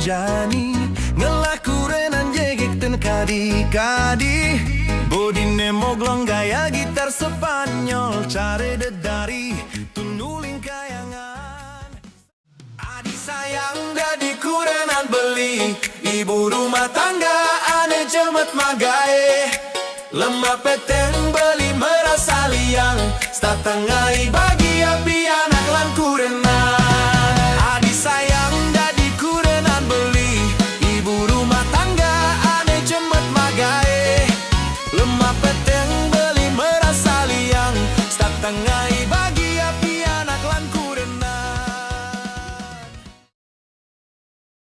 Jani ngelaku renan jegek ten kadi-kadi Bodine moglong gaya gitar Spanyol Care dedari tunuling kayangan Adi sayang dadi kurenan beli Ibu rumah tangga ane jemet magae Lemah peteng beli merasa liang Statengai bagi api anak lan kurenan Adi sayang tengah